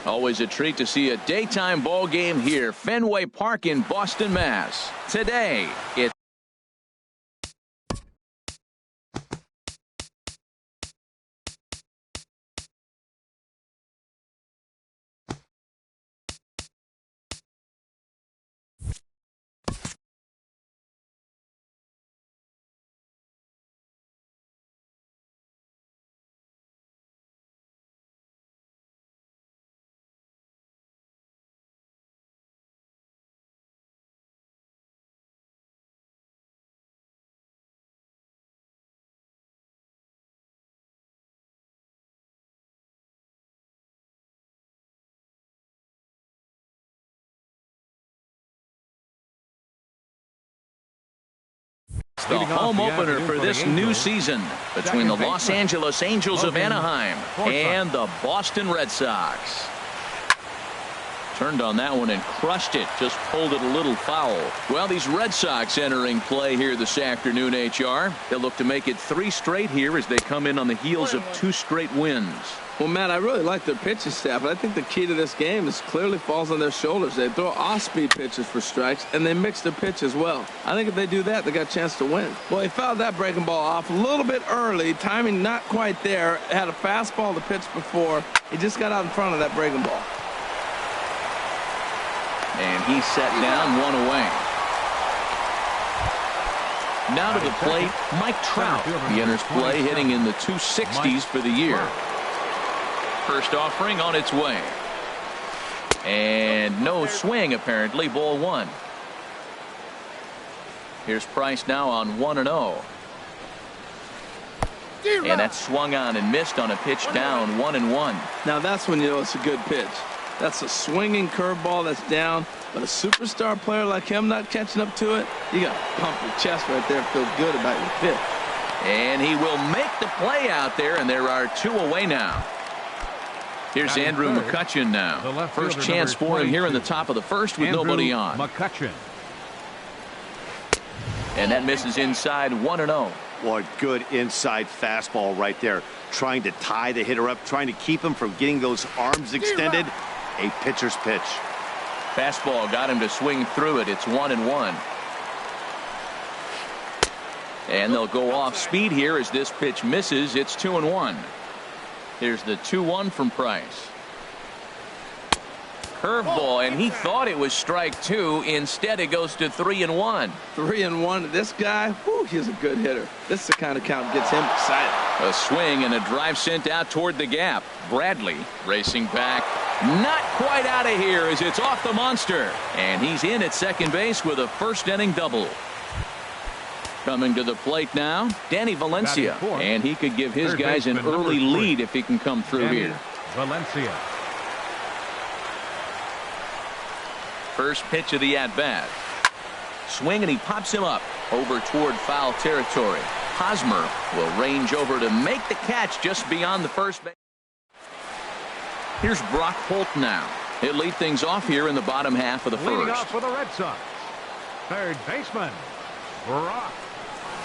Always a treat to see a daytime ball game here, Fenway Park in Boston, Mass. Today, it's the home opener for this new season between the Los Angeles Angels of Anaheim and the Boston Red Sox. Turned on that one and crushed it. Just pulled it a little foul. Well, these Red Sox entering play here this afternoon, HR. They'll look to make it 3 straight here as they come in on the heels of 2 straight wins. Well, Matt, I really like their pitching staff, but I think the key to this game is clearly falls on their shoulders. They throw off-speed pitches for strikes, and they mix their pitch as well. I think if they do that, they got a chance to win. Well, he fouled that breaking ball off a little bit early. Timing not quite there. Had a fastball to pitch before. He just got out in front of that breaking ball. And he's set down, 1 away. Now to the plate, Mike Trout. He enters play hitting in the 260s for the year. First offering on its way. And no swing, apparently. Ball 1. Here's Price now on 1-0. And that's swung on and missed on a pitch down, 1-1. Now that's when you know it's a good pitch. That's a swinging curveball that's down. But a superstar player like him not catching up to it, you got to pump your chest right there and feel good about your pitch. And he will make the play out there, and there are 2 away now. Here's Andrew McCutchen now. First chance for him here in the top of the first with nobody on. McCutchen. And that misses inside, 1-0. Well, a good inside fastball right there. Trying to tie the hitter up, trying to keep him from getting those arms extended. A pitcher's pitch. Fastball got him to swing through it. It's 1-1. And they'll go off speed here as this pitch misses. It's 2-1. Here's the 2-1 from Price. Curveball, and he thought it was strike 2. Instead, it goes to 3-1. 3-1. This guy, whew, he's a good hitter. This is the kind of count that gets him excited. A swing and a drive sent out toward the gap. Bradley racing back. Not quite out of here as it's off the monster. And he's in at second base with a first inning double. Coming to the plate now, Danny Valencia. And he could give his guys an early lead if he can come through here. Valencia. First pitch of the at-bat. Swing, and he pops him up over toward foul territory. Hosmer will range over to make the catch just beyond the first base. Here's Brock Holt now. He'll lead things off here in the bottom half of the Leading first. off for the Red Sox, third baseman, Brock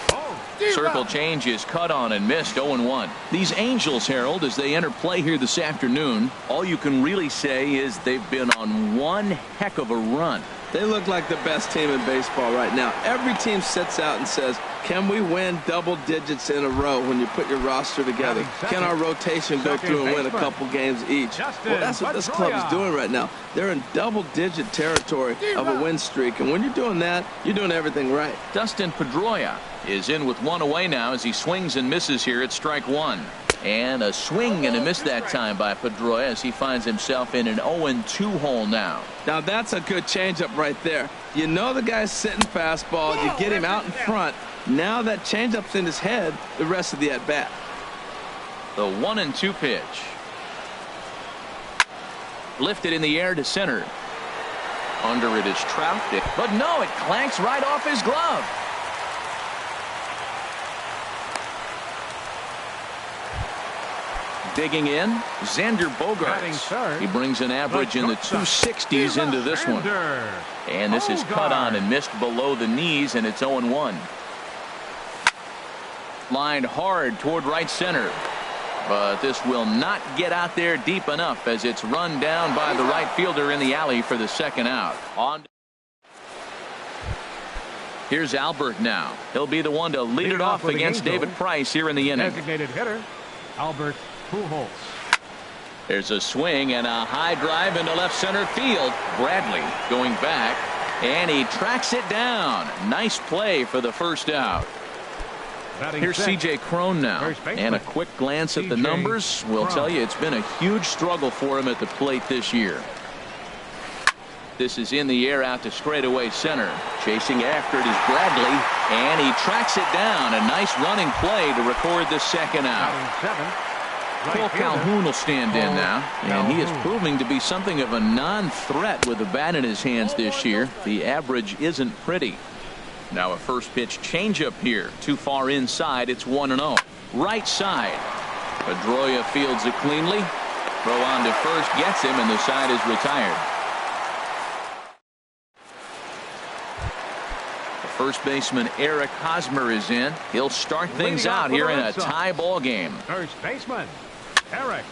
Holt. Circle change is cut on and missed, 0-1. These Angels, Harold, as they enter play here this afternoon, all you can really say is they've been on one heck of a run. They look like the best team in baseball right now. Every team sits out and says, can we win double digits in a row when you put your roster together? Can our rotation go through and win a couple games each? Well, that's what this club is doing right now. They're in double-digit territory of a win streak, and when you're doing that, you're doing everything right. Dustin Pedroia is in with 1 away now as he swings and misses here at strike 1. And a swing and a miss that time by Pedroia as he finds himself in an 0-2 hole now. Now that's a good changeup right there. You know the guy's sitting fastball. You get him out in front. Now that changeup's in his head the rest of the at-bat. The 1-2 pitch. Lifted in the air to center. Under it is Trout. But no, it clanks right off his glove. Digging in, Xander Bogaerts. He brings an average in the 260s into this one. And this is cut on and missed below the knees, and it's 0-1. Lined hard toward right center. but this will not get out there deep enough as it's run down by the right fielder in the alley for the second out. Here's Albert now. He'll be the one to lead it off against David Price here in the inning. Designated hitter, Albert Pujols. There's a swing and a high drive into left center field. Bradley going back, and he tracks it down. Nice play for the first out. Here's C.J. Cron now, and a quick glance at the numbers will tell you it's been a huge struggle for him at the plate this year. This is in the air out to straightaway center. Chasing after it is Bradley, and he tracks it down. A nice running play to record the second out. Cole Calhoun will stand in now, and he is proving to be something of a non-threat with the bat in his hands this year. The average isn't pretty. Now a first pitch changeup here. Too far inside. It's 1-0. Right side. Pedroia fields it cleanly. Throw on to first gets him, and the side is retired. The first baseman Eric Hosmer is in. He'll start things out here in a tie ball game. First baseman Eric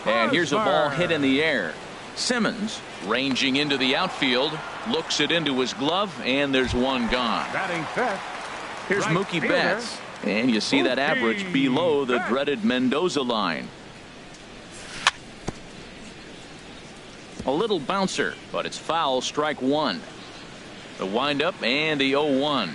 Hosmer. And here's a ball hit in the air. Simmons ranging into the outfield, looks it into his glove, and there's one gone. Batting fifth. Here's Right Mookie fielder. Betts, and you see that average below the dreaded Mendoza line. A little bouncer, but it's foul. Strike one. The windup and the 0-1.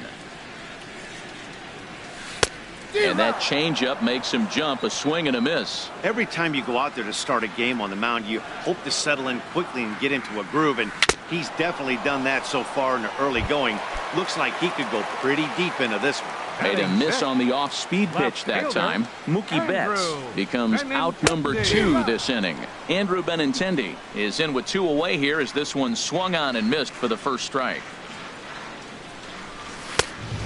And that changeup makes him jump. A swing and a miss. Every time you go out there to start a game on the mound, you hope to settle in quickly and get into a groove, and he's definitely done that so far in the early going. Looks like he could go pretty deep into this one. Made a miss on the off-speed pitch that time. Mookie Betts becomes out number 2 this inning. Andrew Benintendi is in with 2 away here as this one swung on and missed for the first strike.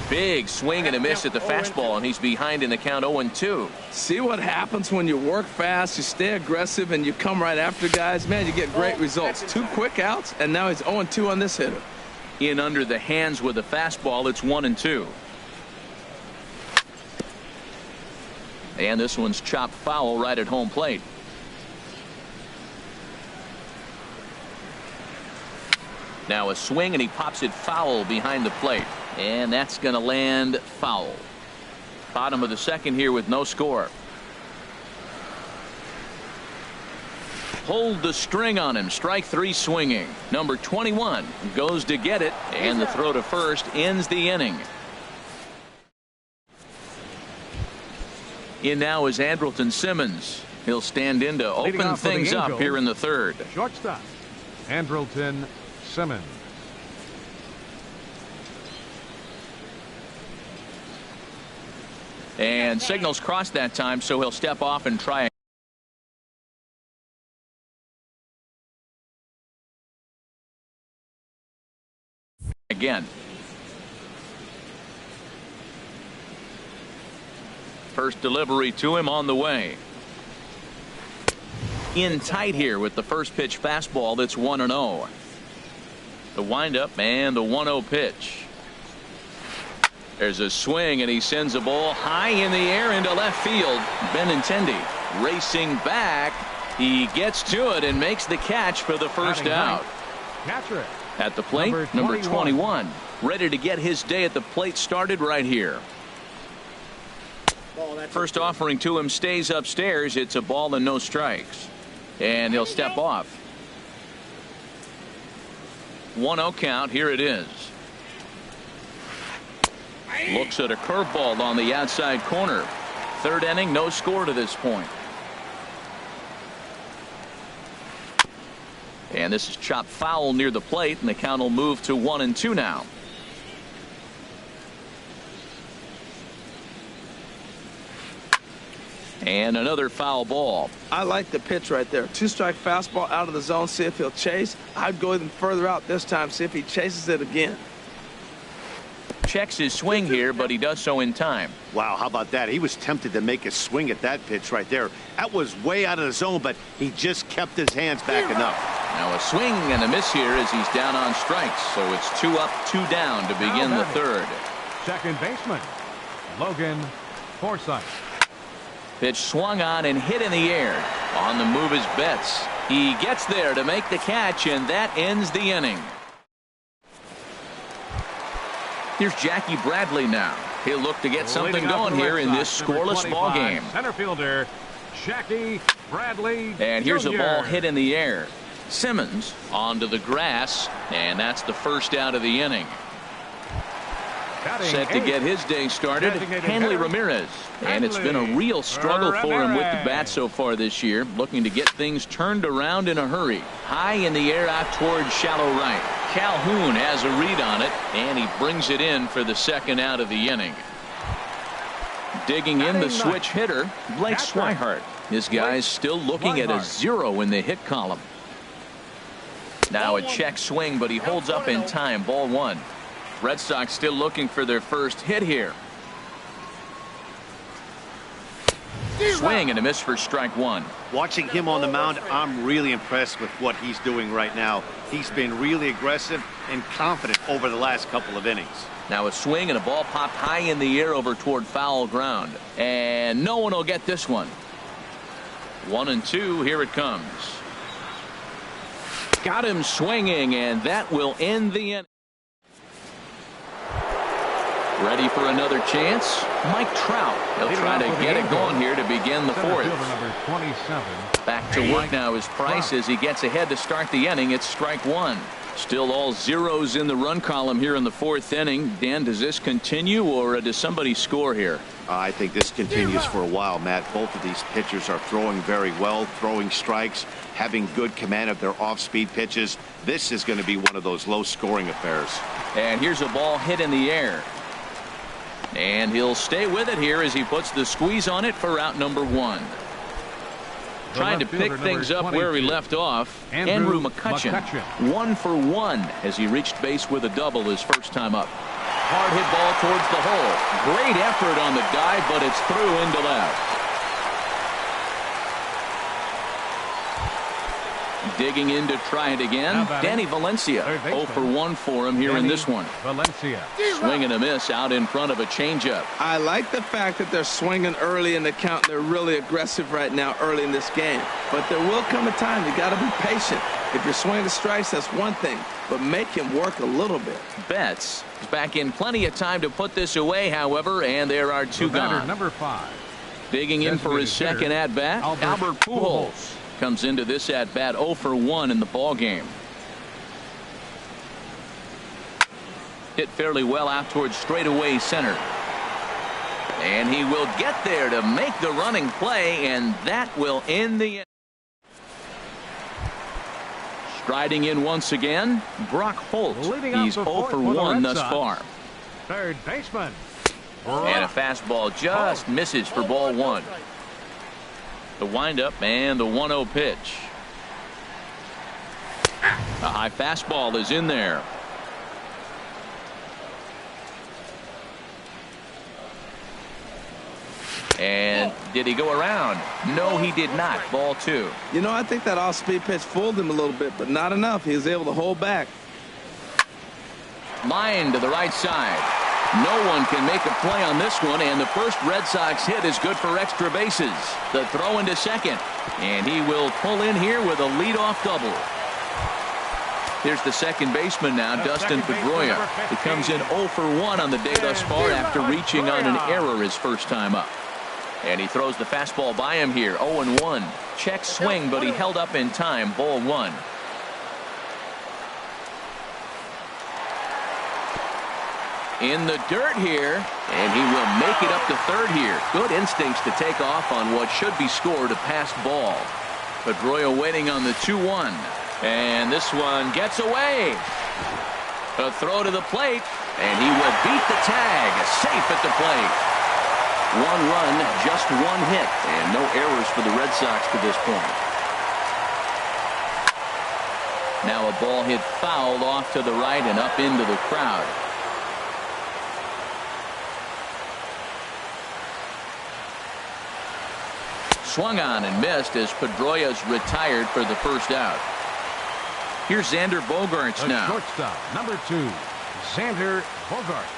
Big swing and a miss at the fastball, and he's behind in the count 0-2. See what happens when you work fast, you stay aggressive, and you come right after guys. Man, you get great results. 2 quick outs, and now he's 0-2 on this hitter. In under the hands with the fastball, it's 1-2. And this one's chopped foul right at home plate. Now a swing, and he pops it foul behind the plate. And that's going to land foul. Bottom of the second here with no score. Hold the string on him. Strike 3 swinging. Number 21 goes to get it, and the throw to first ends the inning. In now is Andrelton Simmons. He'll stand in to open things up here in the third. Shortstop Andrelton Simmons. And signals crossed that time, so he'll step off and try again. First delivery to him on the way. In tight here with the first pitch fastball. That's 1-0. The windup and the 1-0 pitch. There's a swing, and he sends a ball high in the air into left field. Benintendi racing back. He gets to it and makes the catch for the first out. Catcher at the plate, number 21, ready to get his day at the plate started right here. First offering to him stays upstairs. It's a ball and no strikes, and he'll step off. 1-0 count. Here it is. Looks at a curveball on the outside corner. Third inning, no score to this point. And this is chopped foul near the plate, and the count will move to 1-2 now. And another foul ball. I like the pitch right there. 2-strike fastball out of the zone. See if he'll chase. I'd go even further out this time. See if he chases it again. Checks his swing here, but he does so in time. Wow, how about that? He was tempted to make a swing at that pitch right there. That was way out of the zone, but he just kept his hands back enough. Now a swing and a miss here as he's down on strikes. So it's 2 up, 2 down to begin the third. Second baseman Logan Forsythe. Pitch swung on and hit in the air. On the move is Betts. He gets there to make the catch, and that ends the inning. Here's Jackie Bradley now. He'll look to get something going here in this scoreless ball game. Center fielder Jackie Bradley. And here's a Jr. ball hit in the air. Simmons onto the grass, and that's the first out of the inning. Set to get his day started, Hanley Ramirez. And it's been a real struggle for him with the bat so far this year, looking to get things turned around in a hurry. High in the air out towards shallow right. Calhoun has a read on it, and he brings it in for the second out of the inning. Digging in the switch hitter, Blake Swihart. This guy's still looking at a 0 in the hit column. Now a check swing, but he holds up in time. Ball 1. Red Sox still looking for their first hit here. Swing and a miss for strike 1. Watching him on the mound, I'm really impressed with what he's doing right now. He's been really aggressive and confident over the last couple of innings. Now a swing and a ball popped high in the air over toward foul ground. And no one will get this one. 1-2, here it comes. Got him swinging, and that will end the inning. Ready for another chance? Mike Trout. He'll try to get it going here to begin the fourth. Number 27. Back to work now is Price as he gets ahead to start the inning. It's strike 1. Still all zeros in the run column here in the fourth inning. Dan, does this continue, or does somebody score here? I think this continues for a while, Matt. Both of these pitchers are throwing very well, throwing strikes, having good command of their off-speed pitches. This is going to be one of those low-scoring affairs. And here's a ball hit in the air. And he'll stay with it here as he puts the squeeze on it for out number 1. Trying to pick things up where he left off. Andrew McCutchen. 1 for 1 as he reached base with a double his first time up. Hard hit ball towards the hole. Great effort on the dive, but it's through into left. Digging in to try it again. Danny Valencia. 0 for 1 for him here in this one. Valencia. Swing and a miss out in front of a changeup. I like the fact that they're swinging early in the count. They're really aggressive right now early in this game. But there will come a time you got to be patient. If you're swinging the strikes, that's one thing. But make him work a little bit. Betts is back in plenty of time to put this away, however, and there are 2 gone. Number 5. Digging in for his second at-bat, Albert Pujols. Comes into this at-bat 0 for 1 in the ball game. Hit fairly well out towards straightaway center. And he will get there to make the running play, and that will end the inning. Striding in once again, Brock Holt. He's 0 for 1 thus far. Third baseman. And a fastball just misses for ball 1. The windup and the 1-0 pitch. A high fastball is in there. And did he go around? No, he did not. Ball 2. You know, I think that off-speed pitch fooled him a little bit, but not enough. He was able to hold back. Line to the right side. No one can make a play on this one, and the first Red Sox hit is good for extra bases. The throw into second, and he will pull in here with a leadoff double. Here's the second baseman now, Dustin Pedroia. He comes in 0 for 1 on the day thus far after reaching on an error his first time up. And he throws the fastball by him here, 0-1. Check swing, but he held up in time, ball 1. In the dirt here, and he will make it up to third here. Good instincts to take off on what should be scored a passed ball. Pedroia waiting on the 2-1. And this one gets away. A throw to the plate, and he will beat the tag. Safe at the plate. 1 run, just 1 hit, and no errors for the Red Sox to this point. Now a ball hit fouled off to the right and up into the crowd. Swung on and missed as Pedroia's retired for the first out. Here's Xander Bogaerts now. Shortstop, number 2, Xander Bogaerts.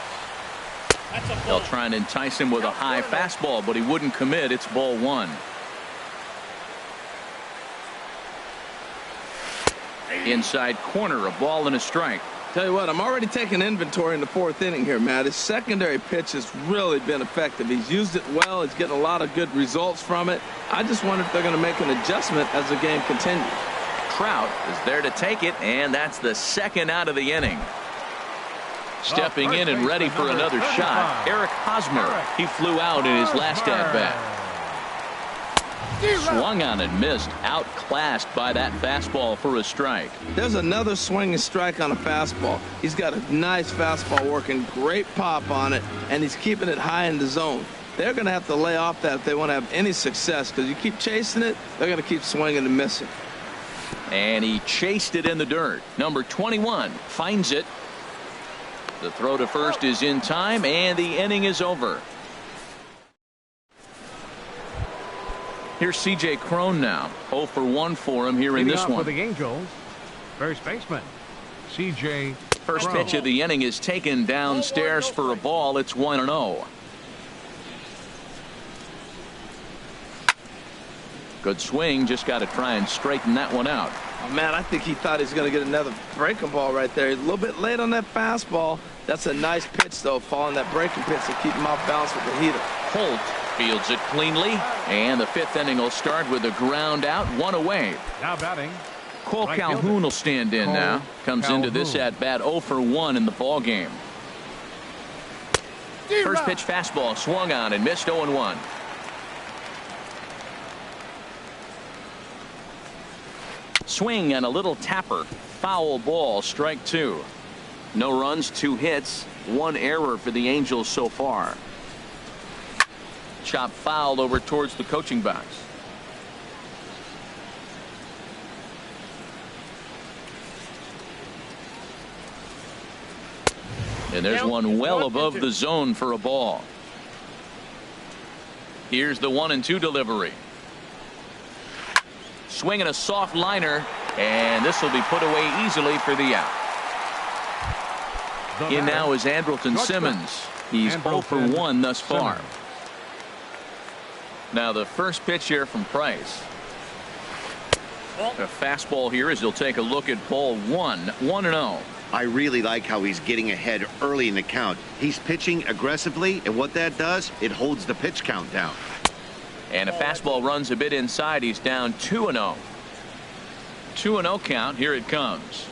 They'll try and entice him with a high fastball, but he wouldn't commit. It's ball one. Inside corner, a ball and a strike. Tell you what, I'm already taking inventory in the fourth inning here, Matt. His secondary pitch has really been effective. He's used it well. He's getting a lot of good results from it. I just wonder if they're going to make an adjustment as the game continues. Trout is there to take it, and that's the second out of the inning. Stepping in and ready for another shot, Eric Hosmer. He flew out in his last at-bat. Swung on and missed, outclassed by that fastball for a strike. There's another swinging strike on a fastball. He's got a nice fastball working, great pop on it, and he's keeping it high in the zone. They're going to have to lay off that if they want to have any success, because you keep chasing it, they're going to keep swinging and missing. And he chased it in the dirt. Number 21 finds it. The throw to first is in time, and the inning is over. Here's C.J. Cron now. 0 for 1 for him here in this one. For the Angels, first baseman C.J. First pitch of the inning is taken downstairs for a ball. It's 1-0. Good swing. Just got to try and straighten that one out. Oh, man, I think he thought he was going to get another breaking ball right there. He's a little bit late on that fastball. That's a nice pitch, though, following that breaking pitch to keep him off balance with the heater. Holt fields it cleanly, and the fifth inning will start with a ground out, one away. Now batting, Cole Calhoun will stand in now. Comes into this at bat 0 for 1 in the ball game. First pitch fastball swung on and missed 0-1. Swing and a little tapper. Foul ball, strike 2. No runs, 2 hits, 1 error for the Angels so far. Chop fouled over towards the coaching box. And there's one well above the zone for a ball. Here's the 1-2 delivery. Swinging a soft liner, and this will be put away easily for the out. In now is Andrelton Simmons. He's 0 for 1 thus far. Now the first pitch here from Price. A fastball here as he'll take a look at ball 1. 1-0. I really like how he's getting ahead early in the count. He's pitching aggressively, and what that does, it holds the pitch count down. And a fastball runs a bit inside. He's down 2-0. 2-0 count. Here it comes.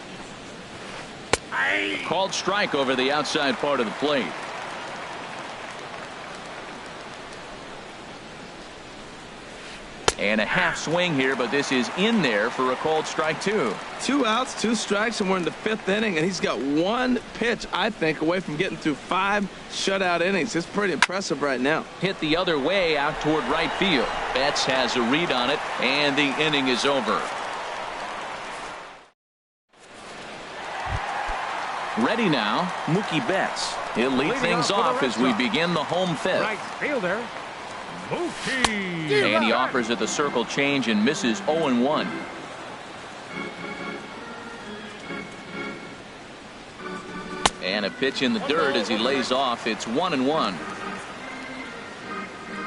Called strike over the outside part of the plate. And a half swing here, but this is in there for a called strike 2. 2 outs, 2 strikes, and we're in the 5th inning, and he's got 1 pitch, I think, away from getting through 5 shutout innings. It's pretty impressive right now. Hit the other way out toward right field. Betts has a read on it, and the inning is over. Ready now, Mookie Betts. He'll lead things off as we begin the home 5th. Right fielder, Mookie. And he offers at the circle change and misses 0-1. And a pitch in the dirt as he lays off. It's 1-1.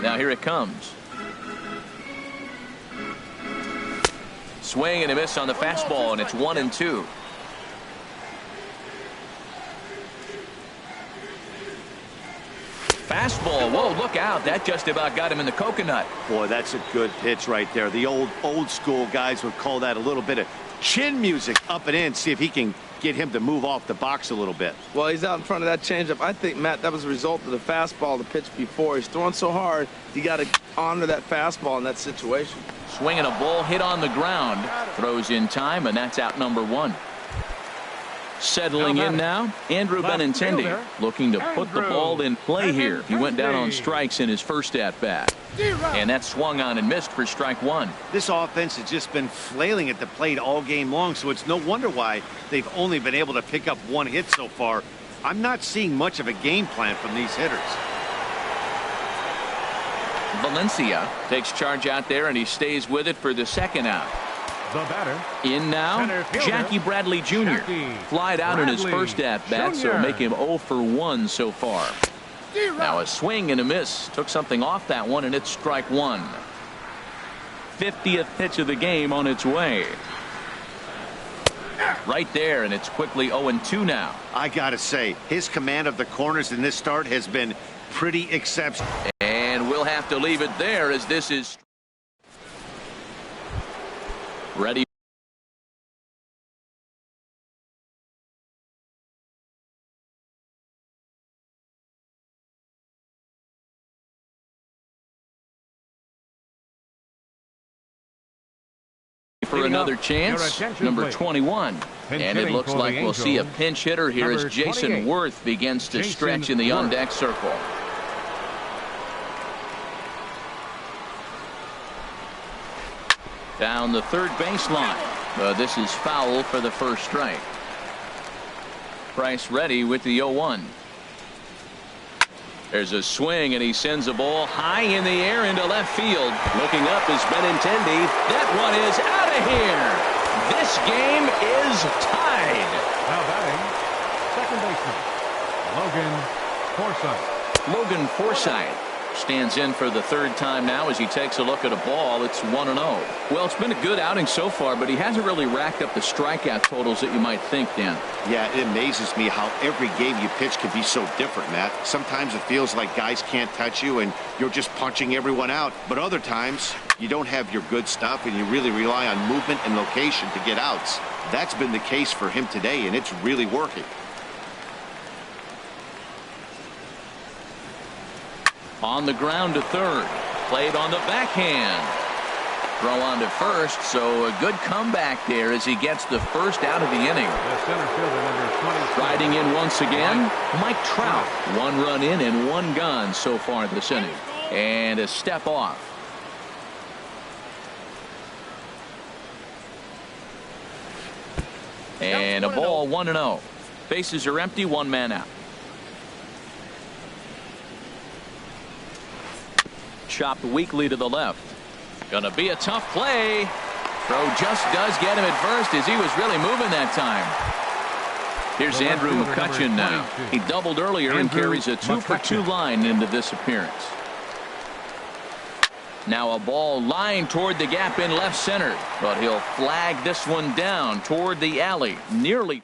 Now here it comes. Swing and a miss on the fastball, and it's 1-2. Fastball. Whoa, look out. That just about got him in the coconut. Boy, that's a good pitch right there. The old school guys would call that a little bit of chin music up and in. See if he can get him to move off the box a little bit. Well, he's out in front of that changeup. I think, Matt, that was a result of the fastball, the pitch before. He's throwing so hard, you got to honor that fastball in that situation. Swinging a ball hit on the ground. Throws in time, and that's out number 1. Settling in now, Andrew Benintendi, looking to put the ball in play here. He went down on strikes in his first at-bat. And that swung on and missed for strike 1. This offense has just been flailing at the plate all game long, so it's no wonder why they've only been able to pick up 1 hit so far. I'm not seeing much of a game plan from these hitters. Valencia takes charge out there, and he stays with it for the second out. The batter. In now, Jackie Bradley Jr. Flied out in his first at-bat, so make him 0 for 1 so far. Now a swing and a miss. Took something off that one, and it's strike one. 50th pitch of the game on its way. Right there, and it's quickly 0-2 now. I gotta say, his command of the corners in this start has been pretty exceptional. And we'll have to leave it there, as this is ready. For another chance, number 21. And it looks like we'll see a pinch hitter here as Jason Worth begins to stretch in the on-deck circle. Down the third baseline. This is foul for the first strike. Price ready with the 0-1. There's a swing, and he sends a ball high in the air into left field. Looking up is Benintendi. That one is out of here. This game is tied. Now batting, second baseman, Logan Forsythe stands in for the third time now as he takes a look at a ball. It's 1-0. Well, it's been a good outing so far, but he hasn't really racked up the strikeout totals that you might think, Dan. Yeah, it amazes me how every game you pitch can be so different, Matt. Sometimes it feels like guys can't touch you and you're just punching everyone out. But other times you don't have your good stuff and you really rely on movement and location to get outs. That's been the case for him today, and it's really working. On the ground to third. Played on the backhand. Throw on to first, so a good comeback there as he gets the first out of the inning. the center fielder, number 20. Riding in once again, Mike Trout. One run in and one gone so far this inning. And a step off. And a ball, 1-0. Bases are empty, one man out. Chopped weakly to the left. Gonna be a tough play. Throw just does get him at first as he was really moving that time. Here's Andrew McCutchen now. He doubled earlier and carries a 2-for-2 line into this appearance. Now a ball lined toward the gap in left center, but he'll flag this one down toward the alley. Nearly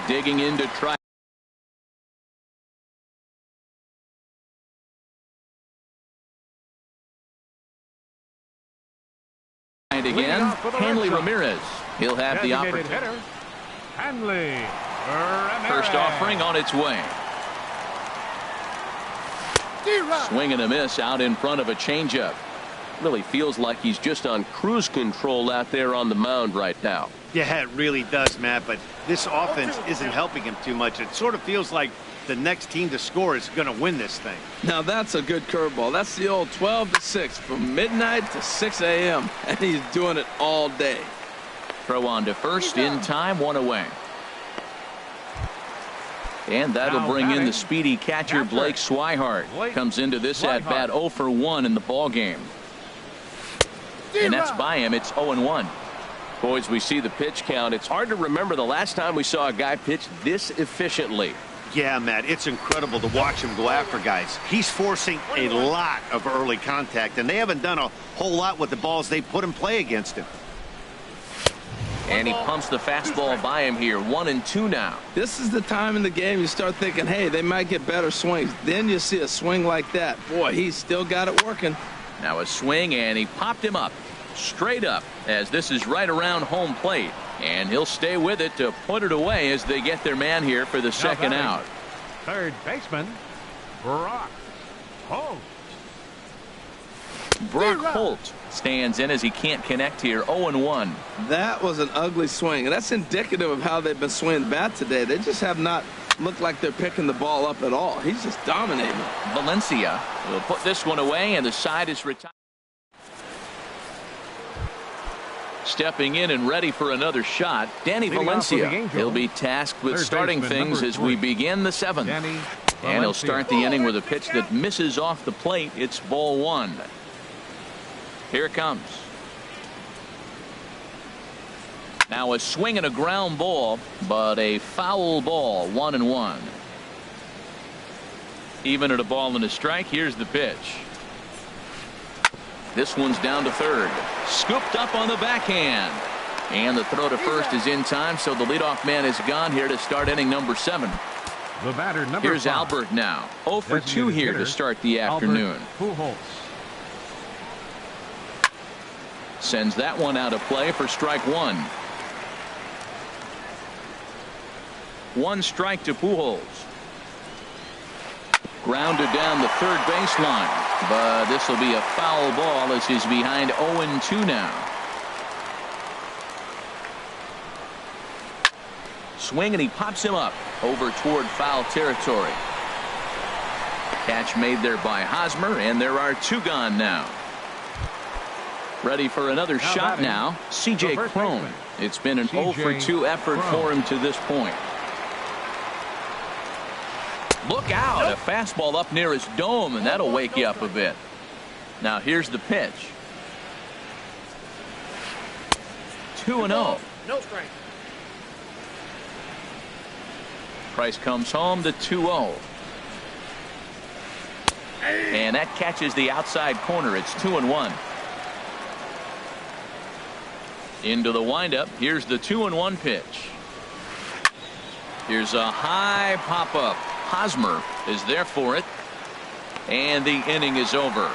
digging in to try. Again, Hanley Ramirez. He'll have the opportunity. Hanley Ramirez. First offering on its way. Swing and a miss out in front of a changeup. Really feels like he's just on cruise control out there on the mound right now. Yeah, it really does, Matt, but this offense isn't helping him too much. It sort of feels like the next team to score is going to win this thing. Now that's a good curveball. That's the old 12-6 from midnight to 6 a.m. and he's doing it all day. Throw on to first in time, one away. And that'll bring in the speedy catcher Blake Swihart. Comes into this at bat 0 for 1 in the ball game. And that's by him. It's 0-1. Boys, we see the pitch count. It's hard to remember the last time we saw a guy pitch this efficiently. Yeah, Matt, it's incredible to watch him go after guys. He's forcing a lot of early contact, and they haven't done a whole lot with the balls they put in play against him. And he pumps the fastball by him here. 1-2 now. This is the time in the game you start thinking, hey, they might get better swings. Then you see a swing like that. Boy, he's still got it working. Now a swing, and he popped him up. Straight up, as this is right around home plate. And he'll stay with it to put it away as they get their man here for the second out. Third baseman, Brock Holt. Brock Holt stands in as he can't connect here. 0-1. That was an ugly swing, and that's indicative of how they've been swinging the bat today. They just have not looked like they're picking the ball up at all. He's just dominating. Valencia will put this one away, and the side is retired. Stepping in and ready for another shot, Danny Valencia. He'll be tasked with starting things as we begin the seventh. And he'll start the inning with a pitch that misses off the plate. It's ball one. Here it comes. Now a swing and a ground ball, but a foul ball, 1-1. Even at a ball and a strike. Here's the pitch. This one's down to third. Scooped up on the backhand. And the throw to first is in time, so the leadoff man is gone here to start inning number 7. The batter, number Here's 5. Albert now. 0 for 2 here hitter, to start the afternoon. Pujols. Sends that one out of play for strike 1. 1 strike to Pujols. Grounded down the third baseline, but this will be a foul ball as he's behind 0-2 now. Swing and he pops him up over toward foul territory. Catch made there by Hosmer, and there are 2 gone now. Ready for another shot now, C.J. Cron. It's been an 0 for 2 effort for him to this point. Look out, a fastball up near his dome, and that'll wake you up a bit. Now here's the pitch. 2-0. No strike. Price comes home to 2-0. And that catches the outside corner. It's 2-1. Into the windup. Here's the 2-1 pitch. Here's a high pop-up. Hosmer is there for it. And the inning is over.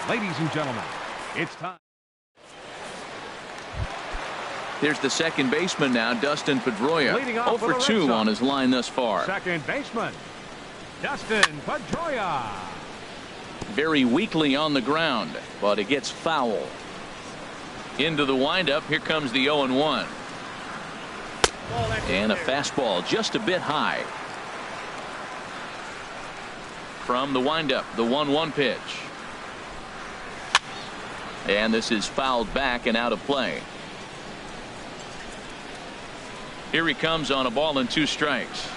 Ladies and gentlemen, it's time. Here's the second baseman now, Dustin Pedroia. 0 for 2 on his line thus far. Second baseman, Dustin Pedroia. Very weakly on the ground, but it gets foul. Into the windup. Here comes the 0-1. And a fastball just a bit high. From the windup, the 1-1 pitch. And this is fouled back and out of play. Here he comes on a ball and 2 strikes.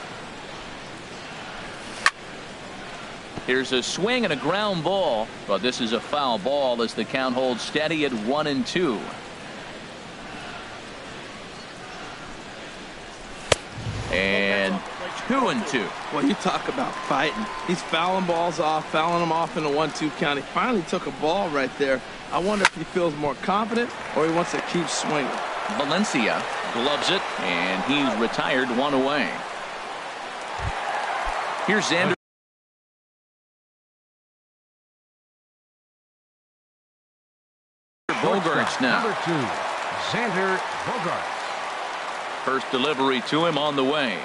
Here's a swing and a ground ball, but this is a foul ball as the count holds steady at 1-2. And 2-2. Well, you talk about fighting. He's fouling balls off, fouling them off in a 1-2 count. He finally took a ball right there. I wonder if he feels more confident or he wants to keep swinging. Valencia gloves it, and he's retired 1 away. Here's Xander Bogaerts now. Number 2, Xander Bogaerts. First delivery to him on the way.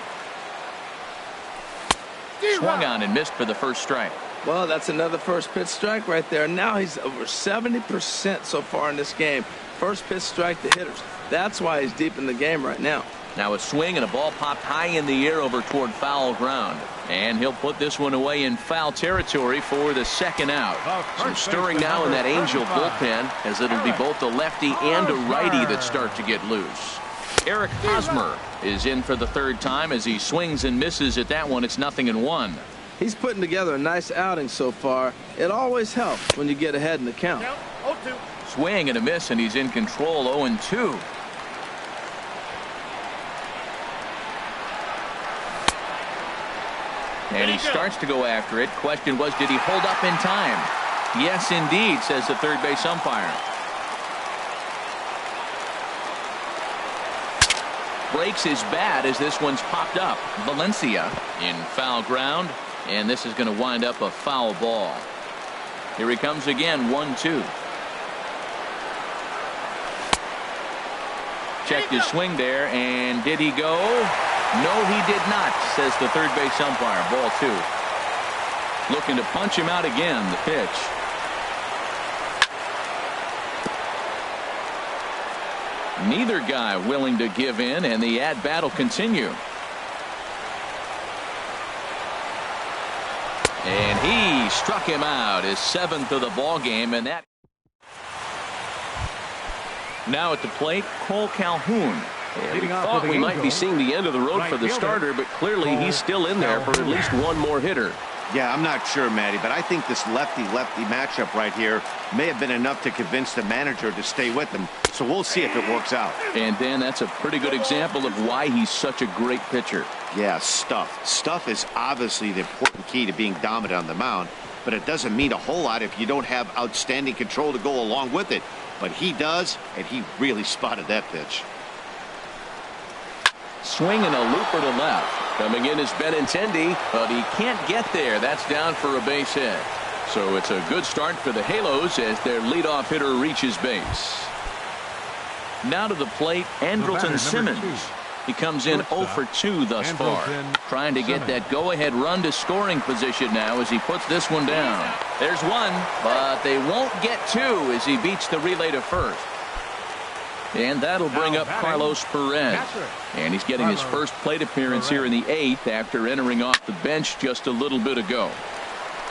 Swung on and missed for the first strike. Well, that's another first pitch strike right there. Now he's over 70% so far in this game. First pitch strike to hitters. That's why he's deep in the game right now. Now a swing and a ball popped high in the air over toward foul ground. And he'll put this one away in foul territory for the second out. Some stirring now in that Angel bullpen, as it'll be both a lefty and a righty that start to get loose. Eric Hosmer is in for the third time as he swings and misses at that one. It's 0-1. He's putting together a nice outing so far. It always helps when you get ahead in the count. 0-2. Swing and a miss, and he's in control. 0-2. And he starts to go after it. Question was, did he hold up in time? Yes, indeed, says the third base umpire. Breaks his bat as this one's popped up. Valencia in foul ground, and this is going to wind up a foul ball. Here he comes again, 1-2. Checked his swing there, and did he go? No, he did not, says the third base umpire. Ball 2. Looking to punch him out again, the pitch. Neither guy willing to give in, and the at-bat will continue. And he struck him out, his 7th of the ball game, and that. Now at the plate, Cole Calhoun. And we thought we might be seeing the end of the road for the starter, but clearly he's still in there for at least one more hitter. Yeah, I'm not sure, Matty, but I think this lefty-lefty matchup right here may have been enough to convince the manager to stay with him. So we'll see if it works out. And Dan, that's a pretty good example of why he's such a great pitcher. Yeah, stuff. Stuff is obviously the important key to being dominant on the mound, but it doesn't mean a whole lot if you don't have outstanding control to go along with it. But he does, and he really spotted that pitch. Swing and a looper to left. Coming in is Benintendi, but he can't get there. That's down for a base hit. So it's a good start for the Halos as their leadoff hitter reaches base. Now to the plate, Andrelton Simmons. He comes in 0 for 2 thus far. Trying to get that go-ahead run to scoring position now as he puts this one down. There's one, but they won't get two as he beats the relay to first. And that'll bring up Carlos Perez. And he's getting his first plate appearance here in the 8th after entering off the bench just a little bit ago.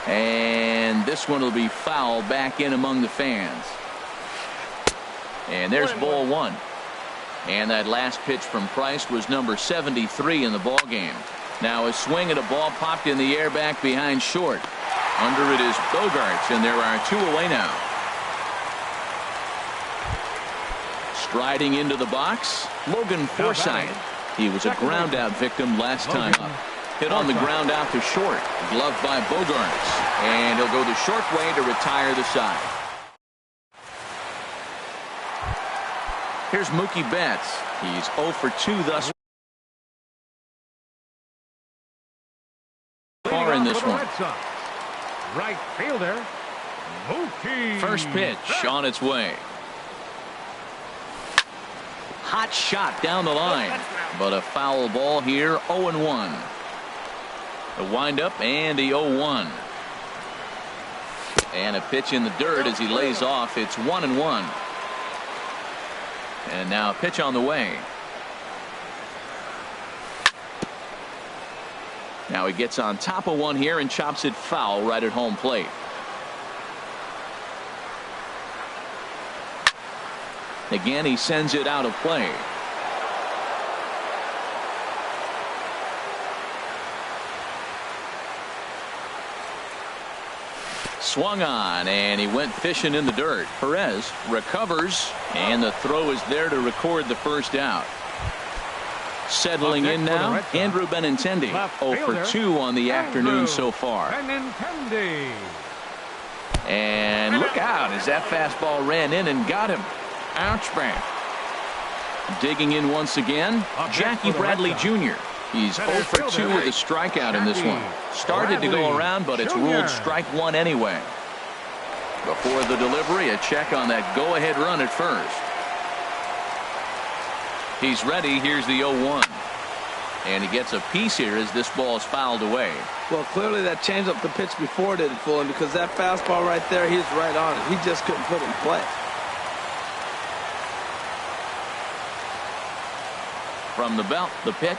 And this one will be foul back in among the fans. And there's ball one. And that last pitch from Price was number 73 in the ball game. Now a swing and a ball popped in the air back behind short. Under it is Bogaerts, and there are 2 away now. Striding into the box, Logan Forsythe. He was a ground out victim last time up. Hit on the ground out to short. Gloved by Bogaerts. And he'll go the short way to retire the side. Here's Mookie Betts. He's 0 for 2 thus far in this one. Right fielder, Mookie. First pitch on its way. Hot shot down the line, but a foul ball here. 0-1. The windup and the 0-1. And a pitch in the dirt as he lays off. It's 1-1. And now a pitch on the way. Now he gets on top of one here and chops it foul right at home plate. Again, he sends it out of play. Swung on, and he went fishing in the dirt. Perez recovers, and the throw is there to record the first out. Settling in now, Andrew Benintendi. 0 for 2 on the afternoon so far. And look out as that fastball ran in and got him. Ouch, man. Digging in once again, Jackie Bradley Jr. He's 0 for 2 with a strikeout in this one. Started to go around, but it's ruled strike one anyway. Before the delivery, a check on that go-ahead run at first. He's ready. Here's the 0-1. And he gets a piece here as this ball is fouled away. Well, clearly that changeup the pitch before didn't fool him, because that fastball right there, he's right on it. He just couldn't put it in play. From the belt, the pitch.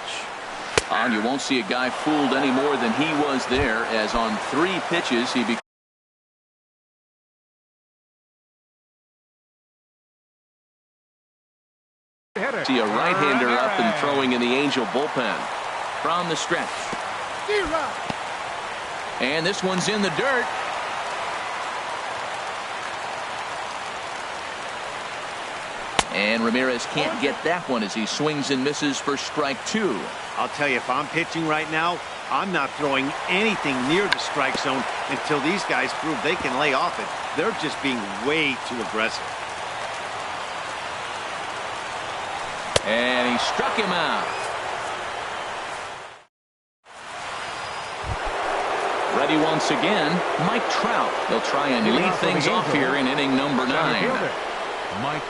And you won't see a guy fooled any more than he was there, as on 3 pitches he became. See a right-hander up and throwing in the Angel bullpen. From the stretch. And this one's in the dirt. And Ramirez can't get that one as he swings and misses for strike 2. I'll tell you, if I'm pitching right now, I'm not throwing anything near the strike zone until these guys prove they can lay off it. They're just being way too aggressive. And he struck him out. Ready once again, Mike Trout. They'll try and lead things off here in inning number 9. Mike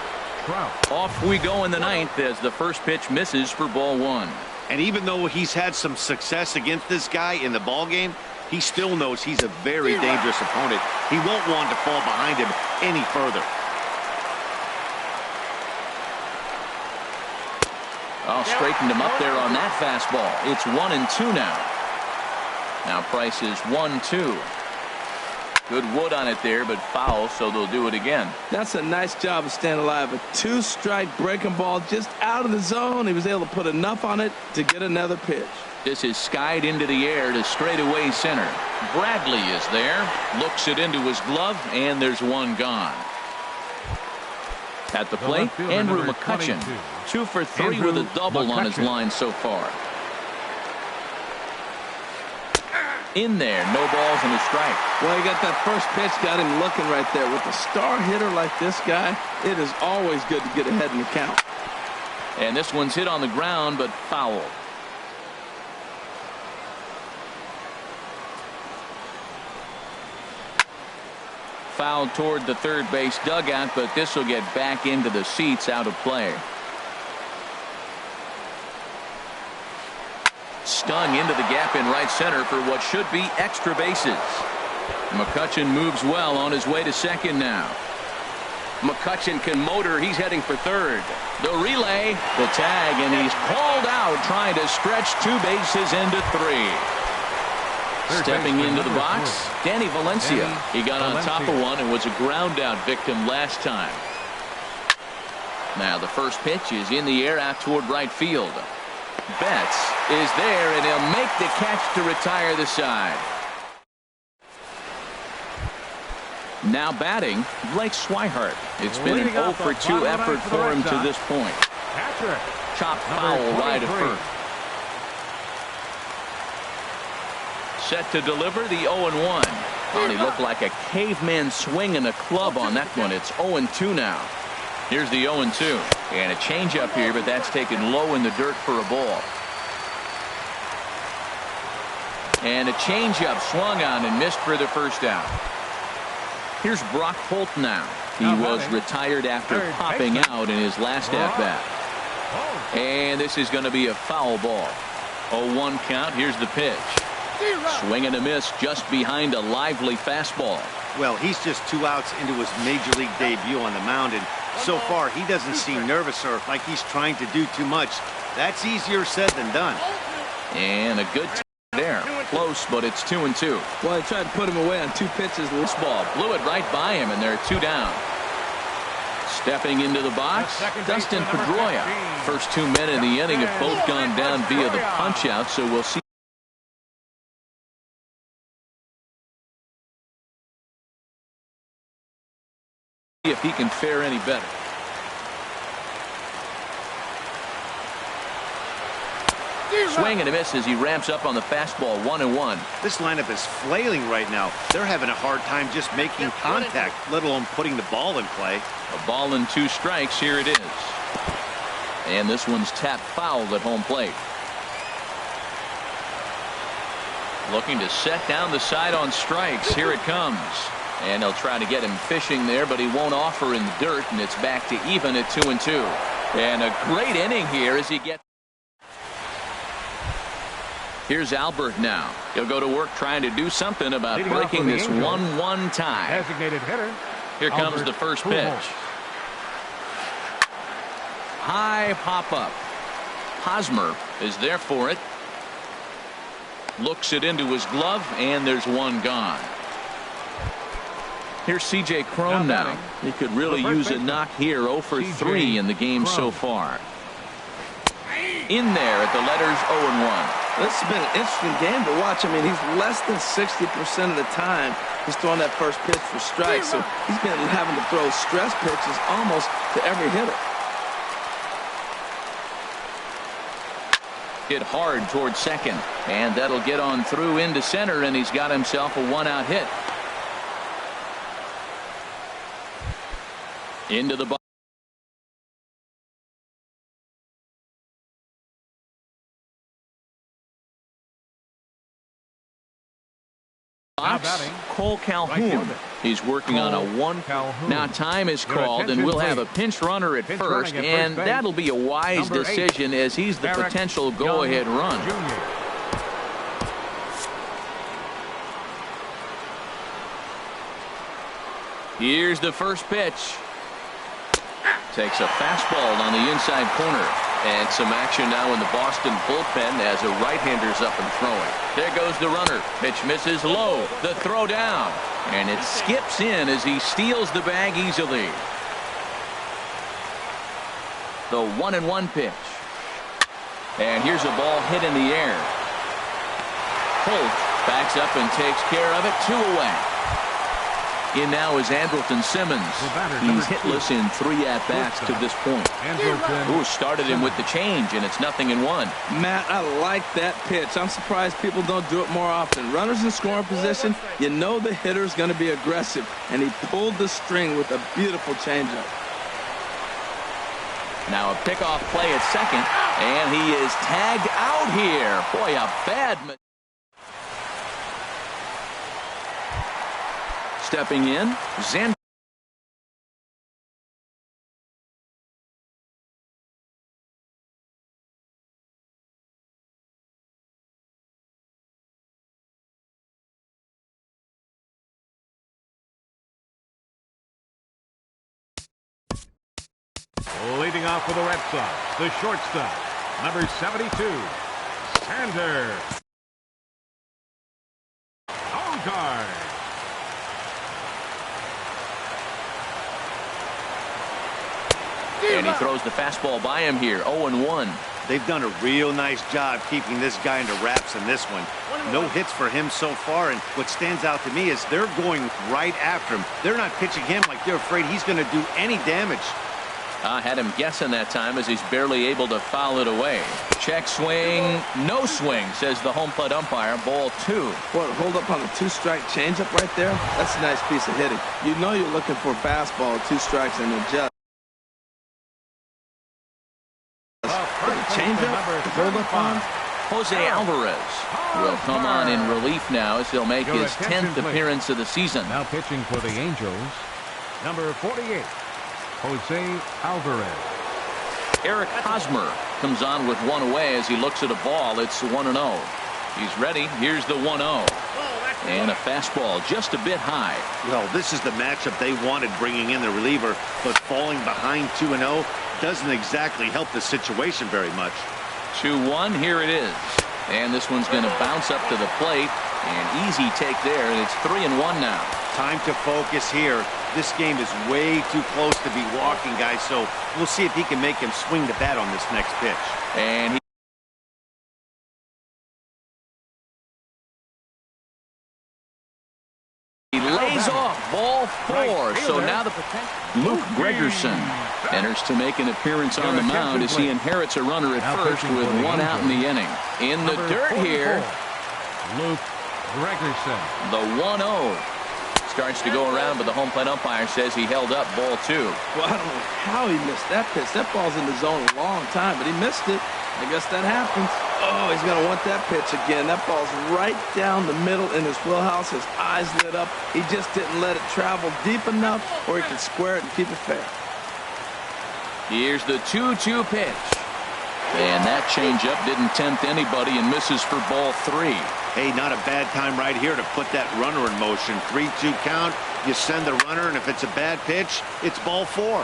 Trout. Off we go in the 9th as the first pitch misses for ball 1. And even though he's had some success against this guy in the ball game, he still knows he's a very dangerous opponent. He won't want to fall behind him any further. Oh, straightened him up there on that fastball. It's 1-2 now. Now Price is 1-2. Good wood on it there, but foul, so they'll do it again. That's a nice job of staying alive. A 2-strike breaking ball just out of the zone. He was able to put enough on it to get another pitch. This is skied into the air to straightaway center. Bradley is there, looks it into his glove, and there's one gone. At the plate, Andrew McCutchen, 2 for 3 with a double on his line so far. In there, no balls and a strike. Well, he got that first pitch, got him looking right there. With a star hitter like this guy, it is always good to get ahead in the count. And this one's hit on the ground, but foul. Foul toward the third base dugout, but this will get back into the seats, out of play. Stung into the gap in right center for what should be extra bases. McCutchen moves well on his way to second now. McCutchen can motor. He's heading for third. The relay, the tag, and he's called out trying to stretch 2 bases into 3. Stepping into the box, Danny Valencia. He got on top of one and was a ground out victim last time. Now the first pitch is in the air out toward right field. Betts is there, and he'll make the catch to retire the side. Now batting, Blake Swihart. It's been an 0 for 2 effort for him to this point. Chop foul right at first. Set to deliver the 0-1. Oh, he looked like a caveman swinging a club on that one. It's 0-2 now. Here's the 0-2. And a changeup here, but that's taken low in the dirt for a ball. And a changeup swung on and missed for the first out. Here's Brock Holt now. He was retired after popping out in his last at-bat. And this is going to be a foul ball. 0-1 count. Here's the pitch. Swing and a miss just behind a lively fastball. Well, he's just 2 outs into his major league debut on the mound, and so far he doesn't seem nervous or like he's trying to do too much. That's easier said than done. And a good there. Close, but it's 2-2. Well, they tried to put him away on 2 pitches. This ball blew it right by him, and they're 2 down. Stepping into the box, Dustin Pedroia. First 2 men in the inning have both gone down via the punch-out, so we'll see if he can fare any better. Swing and a miss as he ramps up on the fastball. 1-1. This lineup is flailing right now. They're having a hard time just making contact, let alone putting the ball in play. A ball and 2 strikes. Here it is. And this one's tapped foul at home plate. Looking to set down the side on strikes. Here it comes. And they'll try to get him fishing there, but he won't offer in the dirt, and it's back to even at 2-2. And a great inning here as he gets. Here's Albert now. He'll go to work trying to do something about breaking this 1-1 tie. Designated hitter. Here comes the first pitch. High pop up. Hosmer is there for it. Looks it into his glove, and there's one gone. Here's C.J. Cron now. He could really use a knock here. 0 for 3 in the game so far. In there at the letters 0-1. This has been an interesting game to watch. I mean, he's less than 60% of the time he's throwing that first pitch for strikes. So he's been having to throw stress pitches almost to every hitter. Hit hard towards second. And that'll get on through into center, and he's got himself a 1-out hit. Into the box. Cole Calhoun. He's working on a 1. Now time is called, and we'll have a pinch runner at first, and that'll be a wise decision as he's the potential go-ahead run. Here's the first pitch. Takes a fastball on the inside corner. And some action now in the Boston bullpen as a right-hander's up and throwing. There goes the runner. Pitch misses low. The throw down. And it skips in as he steals the bag easily. The 1-1 pitch. And here's a ball hit in the air. Holt backs up and takes care of it. 2 away. In now is Andrelton Simmons. He's hitless in 3 at-bats to this point. Ooh, started him with the change, and it's 0-1. Matt, I like that pitch. I'm surprised people don't do it more often. Runners in scoring position, you know the hitter's going to be aggressive, and he pulled the string with a beautiful changeup. Now a pickoff play at second, and he is tagged out here. Boy, a bad... Stepping in, Zen. Leading off for the Red Sox, the shortstop, number 72, Sander Algar. And he throws the fastball by him here. 0-1. They've done a real nice job keeping this guy into wraps in this one. No hits for him so far, and what stands out to me is they're going right after him. They're not pitching him like they're afraid he's going to do any damage. I had him guessing that time as he's barely able to foul it away. Check swing, no swing, says the home plate umpire. Ball 2. What, hold up on the 2-strike changeup right there? That's a nice piece of hitting. You know you're looking for a fastball, 2 strikes, and adjust. Changeup, hold up on. Jose Alvarez will come on in relief now as he'll make his 10th appearance of the season. Now pitching for the Angels, number 48, Jose Alvarez. Eric Hosmer comes on with 1 away as he looks at a ball. It's 1-0. He's ready. Here's the 1-0. And a fastball just a bit high. Well, this is the matchup they wanted, bringing in the reliever, but falling behind 2-0 doesn't exactly help the situation very much. 2-1. Here it is. And this one's going to bounce up to the plate. And easy take there. And it's 3-1 now. Time to focus here. This game is way too close to be walking, guys, so we'll see if he can make him swing the bat on this next pitch. And he lays off. Ball 4. So now the potential. Luke Gregerson enters to make an appearance on the mound as he inherits a runner at first with 1 out in the inning. In the dirt here, Luke Gregerson. the 1-0 starts to go around, but the home plate umpire says he held up ball 2. Well, I don't know how he missed that pitch. That ball's in the zone a long time, but he missed it. I guess that happens. Oh, he's going to want that pitch again. That ball's right down the middle in his wheelhouse. His eyes lit up. He just didn't let it travel deep enough where he could square it and keep it fair. Here's the 2-2 pitch. And that changeup didn't tempt anybody and misses for ball 3. Hey, not a bad time right here to put that runner in motion. 3-2 count. You send the runner, and if it's a bad pitch, it's ball 4.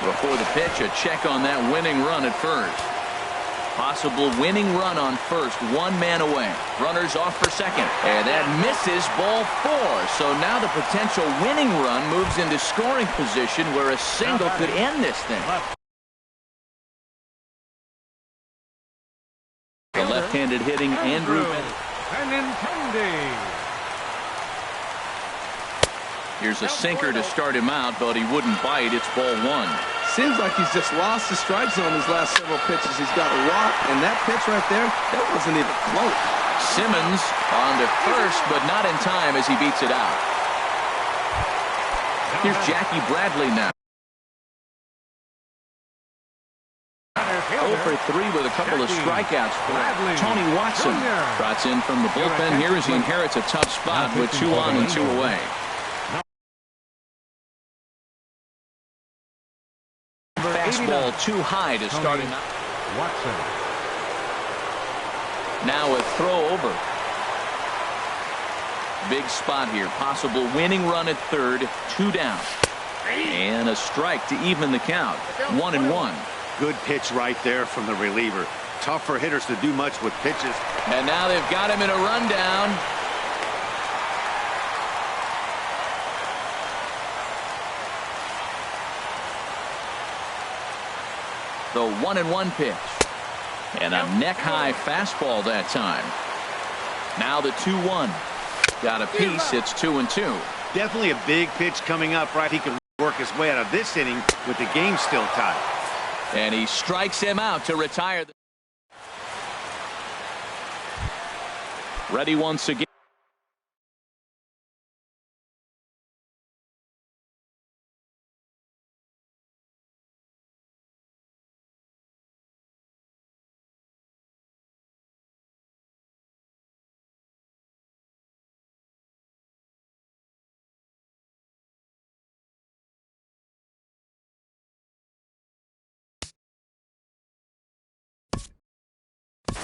Before the pitch, a check on that winning run at first. Possible winning run on first, 1 man away. Runners off for second, and that misses ball 4. So now the potential winning run moves into scoring position where a single could end this thing. The left-handed hitting Andrew Benintendi. Here's a sinker to start him out, but he wouldn't bite. It's ball 1. Seems like he's just lost the strike zone these last several pitches. He's got a walk, and that pitch right there, that wasn't even close. Simmons on to first, but not in time as he beats it out. Here's Jackie Bradley now. 0 for 3 with a couple of strikeouts for Tony Watson. Trots in from the bullpen here as he inherits a tough spot with 2 on and 2 away. Fastball too high to start him out. Watson. Now a throw over. Big spot here. Possible winning run at third. 2 down. And a strike to even the count. 1-1. Good pitch right there from the reliever. Tough for hitters to do much with pitches. And now they've got him in a rundown. The 1-1 pitch. And a neck-high fastball that time. Now the 2-1. Got a piece. It's 2-2. Definitely a big pitch coming up, right? He can work his way out of this inning with the game still tied. And he strikes him out to retire. Ready once again.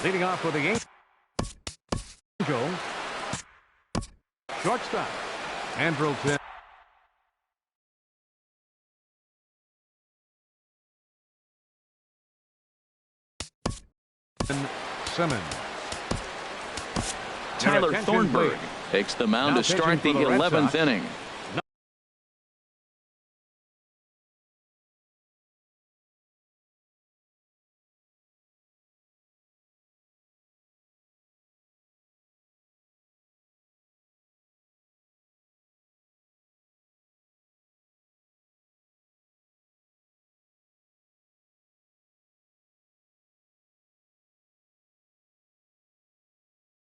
Leading off for the Angels. Shortstop. Andrelton. Simmons. Tyler Thornburg takes the mound to start the 11th inning.